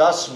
10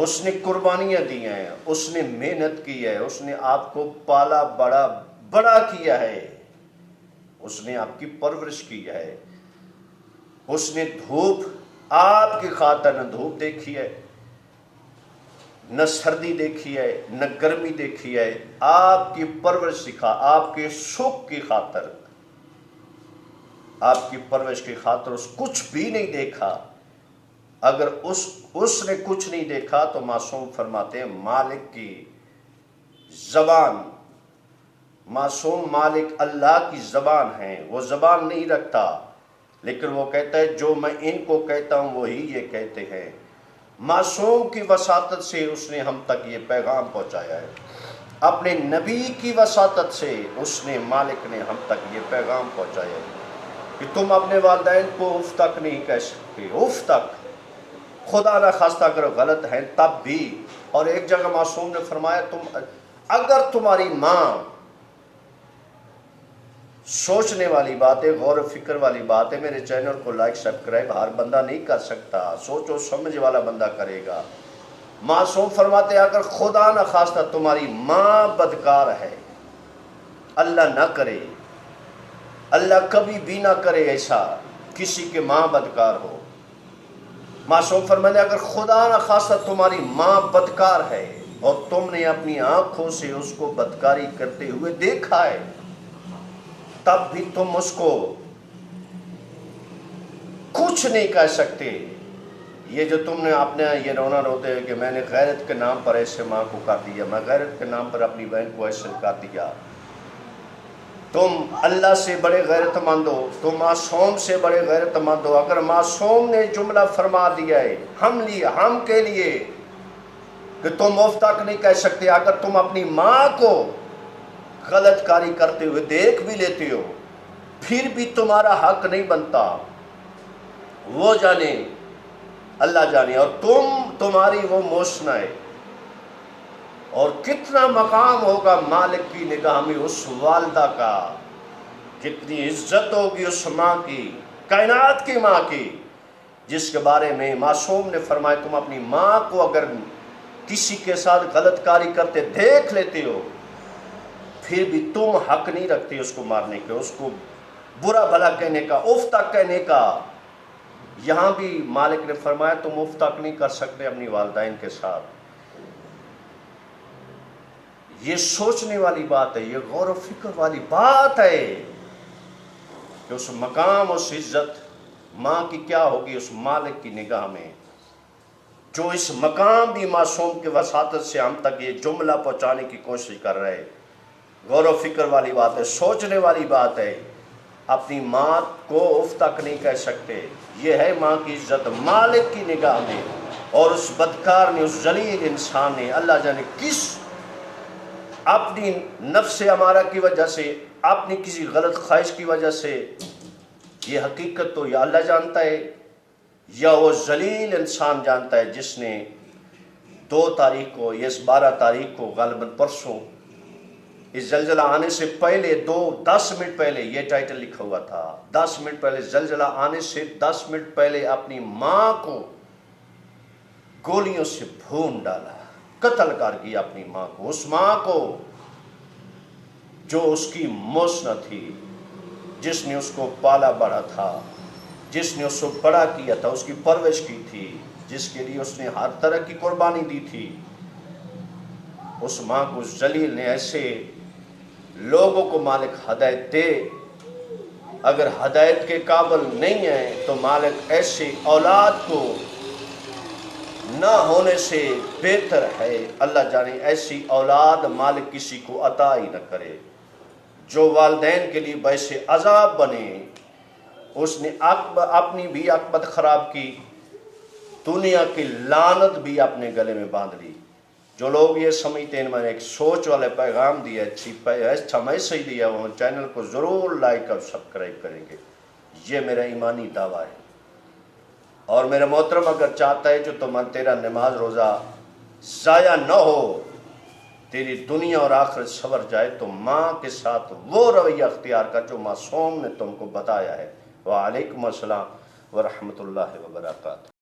اس نے قربانیاں دی ہیں، اس نے محنت کی ہے، اس نے آپ کو پالا بڑا کیا ہے، اس نے آپ کی پرورش کی ہے، اس نے دھوپ آپ کی خاطر نہ دھوپ دیکھی ہے، نہ سردی دیکھی ہے، نہ گرمی دیکھی ہے، آپ کی پرورش سکھا، آپ کے سکھ کی خاطر، آپ کی پرورش کی خاطر اس کچھ بھی نہیں دیکھا۔ اگر اس نے کچھ نہیں دیکھا تو معصوم فرماتے ہیں مالک کی زبان، معصوم مالک اللہ کی زبان ہے، وہ زبان نہیں رکھتا، لیکن وہ کہتا ہے جو میں ان کو کہتا ہوں وہی یہ کہتے ہیں۔ معصوم کی وساطت سے اس نے ہم تک یہ پیغام پہنچایا ہے، اپنے نبی کی وساطت سے اس نے مالک نے ہم تک یہ پیغام پہنچایا ہے کہ تم اپنے والدین کو اف تک نہیں کہہ سکتے، اف تک، خدا نہ خواستہ اگر غلط ہیں تب بھی۔ اور ایک جگہ معصوم نے فرمایا اگر تمہاری ماں، سوچنے والی بات ہے، غور و فکر والی بات ہے، میرے چینل کو لائک سبسکرائب ہر بندہ نہیں کر سکتا، سوچ و سمجھ والا بندہ کرے گا۔ معصوم فرماتے ہیں اگر خدا نہ خواستہ تمہاری ماں بدکار ہے، اللہ نہ کرے، اللہ کبھی بھی نہ کرے ایسا کسی کے ماں بدکار ہو، معصوم فرماتے ہیں اگر خدا نہ خواستہ تمہاری ماں بدکار ہے اور تم نے اپنی آنکھوں سے اس کو بدکاری کرتے ہوئے دیکھا ہے، تب بھی تم اس کو کچھ نہیں کہہ سکتے۔ یہ جو تم نے اپنے یہ رونا روتے ہیں کہ میں نے غیرت کے نام پر ایسے ماں کو کر دیا، میں غیرت کے نام پر اپنی بہن کو ایسے کر دیا، تم اللہ سے بڑے غیرت مند ہو، تم معصوم سے بڑے غیرت مند ہو۔ اگر معصوم نے جملہ فرما دیا ہے ہم کے لیے کہ تم اف تک نہیں کہہ سکتے، اگر تم اپنی ماں کو غلط کاری کرتے ہوئے دیکھ بھی لیتے ہو پھر بھی تمہارا حق نہیں بنتا، وہ جانے، اللہ جانے، اور تمہاری وہ موسنا ہے۔ اور کتنا مقام ہوگا مالک کی نگاہ میں اس والدہ کا، کتنی عزت ہوگی اس ماں کی، کائنات کی ماں کی، جس کے بارے میں معصوم نے فرمایا تم اپنی ماں کو اگر کسی کے ساتھ غلط کاری کرتے دیکھ لیتے ہو پھر بھی تم حق نہیں رکھتے اس کو مارنے کے، اس کو برا بھلا کہنے کا، اف تک کہنے کا۔ یہاں بھی مالک نے فرمایا تم اف تک نہیں کر سکتے اپنی والدین کے ساتھ۔ یہ سوچنے والی بات ہے، یہ غور و فکر والی بات ہے کہ اس مقام، اس عزت ماں کی کیا ہوگی اس مالک کی نگاہ میں، جو اس مقام بھی معصوم کے وساطت سے ہم تک یہ جملہ پہنچانے کی کوشش کر رہے۔ غور و فکر والی بات ہے، سوچنے والی بات ہے، اپنی ماں کو اف تک نہیں کہہ سکتے، یہ ہے ماں کی عزت مالک کی نگاہ میں۔ اور اس بدکار نے، اس ذلیل انسان نے، اللہ جانے کس اپنی نفس امارہ کی وجہ سے، اپنی کسی غلط خواہش کی وجہ سے، یہ حقیقت تو یا اللہ جانتا ہے یا وہ ذلیل انسان جانتا ہے، جس نے 2 تاریخ کو، یہ 12 تاریخ کو غالباً پرسوں، اس زلزلہ آنے سے پہلے 10 منٹ پہلے یہ ٹائٹل لکھا ہوا تھا، 10 منٹ پہلے، زلزلہ آنے سے 10 منٹ پہلے اپنی ماں کو گولیوں سے بھون ڈالا، قتل کر دیا اپنی ماں کو، اس ماں کو جو اس کی موسنا تھی، جس نے اس کو پالا بڑا تھا، جس نے اس کو بڑا کیا تھا، اس کی پرورش کی تھی، جس کے لیے اس نے ہر طرح کی قربانی دی تھی، اس ماں کو ذلیل نے ایسے لوگوں کو مالک ہدایت دے، اگر ہدایت کے قابل نہیں ہے تو مالک ایسے اولاد کو نہ ہونے سے بہتر ہے، اللہ جانے ایسی اولاد مالک کسی کو عطا ہی نہ کرے جو والدین کے لیے باعث عذاب بنے۔ اس نے اپنی بھی عاقبت خراب کی، دنیا کی لعنت بھی اپنے گلے میں باندھ لی۔ جو لوگ یہ سمجھتے ہیں میں نے ایک سوچ والے پیغام دیا، اچھا میسیج دیا، وہ چینل کو ضرور لائک اور سبسکرائب کریں گے، یہ میرا ایمانی دعویٰ ہے۔ اور میرا محترم اگر چاہتا ہے جو تیرا نماز روزہ ضائع نہ ہو، تیری دنیا اور آخرت سنور جائے، تو ماں کے ساتھ وہ رویہ اختیار کر جو معصوم نے تم کو بتایا ہے۔ وعلیکم السلام ورحمۃ اللہ وبرکاتہ۔